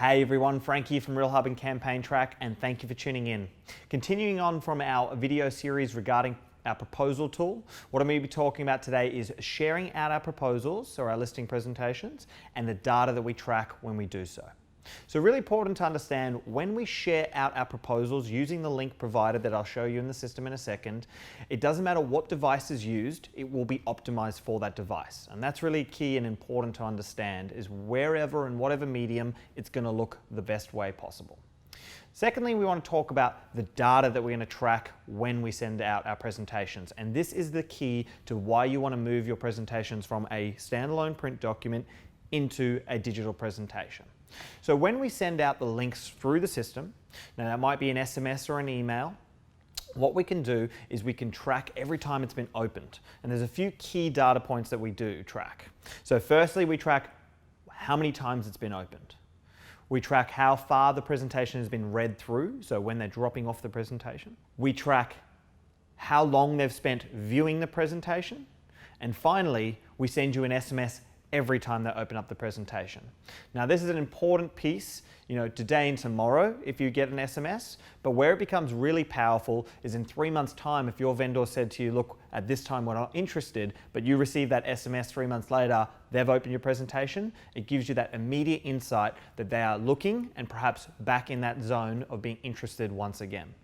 Hey everyone, Frank here from Realhub and Campaign Track, and thank you for tuning in. Continuing on from our video series regarding our proposal tool, what I'm going to be talking about today is sharing out our proposals, or our listing presentations, and the data that we track when we do so. So really important to understand when we share out our proposals using the link provided that I'll show you in the system in a second, it doesn't matter what device is used, it will be optimized for that device. And that's really key and important to understand, is wherever and whatever medium, it's going to look the best way possible. Secondly, we want to talk about the data that we're going to track when we send out our presentations. And this is the key to why you want to move your presentations from a standalone print document into a digital presentation. So when we send out the links through the system, now that might be an SMS or an email, what we can do is we can track every time it's been opened. And there's a few key data points that we do track. So firstly, we track how many times it's been opened. We track how far the presentation has been read through, so when they're dropping off the presentation. We track how long they've spent viewing the presentation. And finally, we send you an SMS every time they open up the presentation. Now this is an important piece, today and tomorrow if you get an SMS, but where it becomes really powerful is in 3 months' time if your vendor said to you, look, at this time we're not interested, but you receive that SMS 3 months later, they've opened your presentation, it gives you that immediate insight that they are looking and perhaps back in that zone of being interested once again.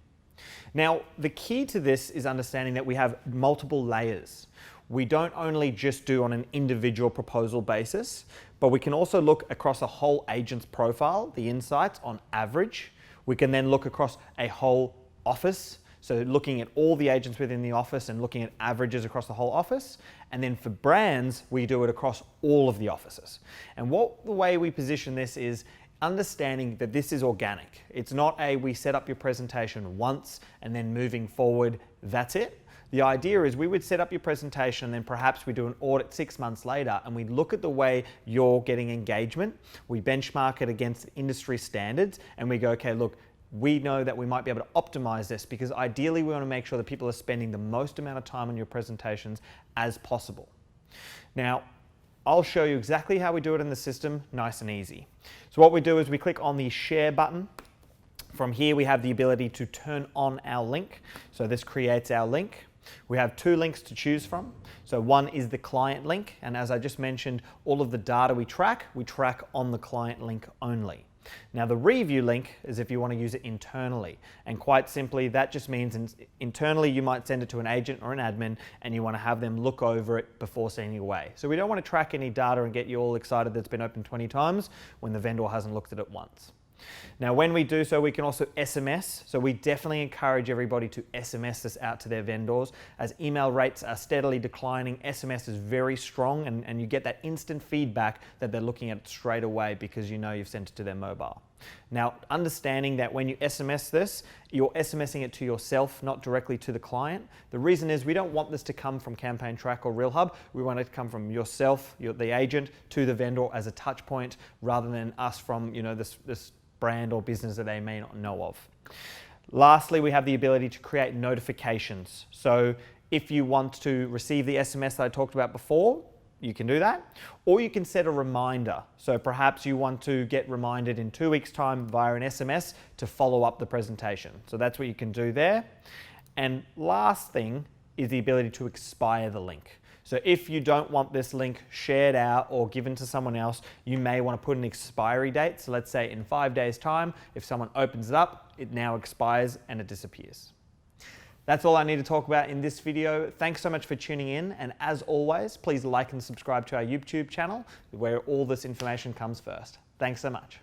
Now, the key to this is understanding that we have multiple layers. We don't only just do on an individual proposal basis, but we can also look across a whole agent's profile, the insights on average. We can then look across a whole office, so looking at all the agents within the office and looking at averages across the whole office. And then for brands, we do it across all of the offices. And the way we position this is understanding that this is organic. It's not we set up your presentation once and then moving forward, that's it. The idea is we would set up your presentation and then perhaps we do an audit 6 months later and we look at the way you're getting engagement. We benchmark it against industry standards and we go, okay, look, we know that we might be able to optimize this because ideally we want to make sure that people are spending the most amount of time on your presentations as possible. Now, I'll show you exactly how we do it in the system, nice and easy. So what we do is we click on the share button. From here we have the ability to turn on our link. So this creates our link. We have 2 links to choose from. So one is the client link, and as I just mentioned, all of the data we track on the client link only. Now the review link is if you want to use it internally, and quite simply that just means internally you might send it to an agent or an admin and you want to have them look over it before sending it away. So we don't want to track any data and get you all excited that it's been opened 20 times when the vendor hasn't looked at it once. Now when we do so, we can also SMS, so we definitely encourage everybody to SMS this out to their vendors. As email rates are steadily declining, SMS is very strong and you get that instant feedback that they're looking at it straight away because you know you've sent it to their mobile. Now, understanding that when you SMS this, you're SMSing it to yourself, not directly to the client. The reason is we don't want this to come from Campaign Track or Realhub. We want it to come from yourself, the agent, to the vendor as a touch point rather than us from this brand or business that they may not know of. Lastly, we have the ability to create notifications. So if you want to receive the SMS that I talked about before, you can do that, or you can set a reminder. So perhaps you want to get reminded in 2 weeks' time via an SMS to follow up the presentation. So that's what you can do there. And last thing is the ability to expire the link. So if you don't want this link shared out or given to someone else, you may want to put an expiry date. So let's say in 5 days' time, if someone opens it up, it now expires and it disappears. That's all I need to talk about in this video. Thanks so much for tuning in. And as always, please like and subscribe to our YouTube channel where all this information comes first. Thanks so much.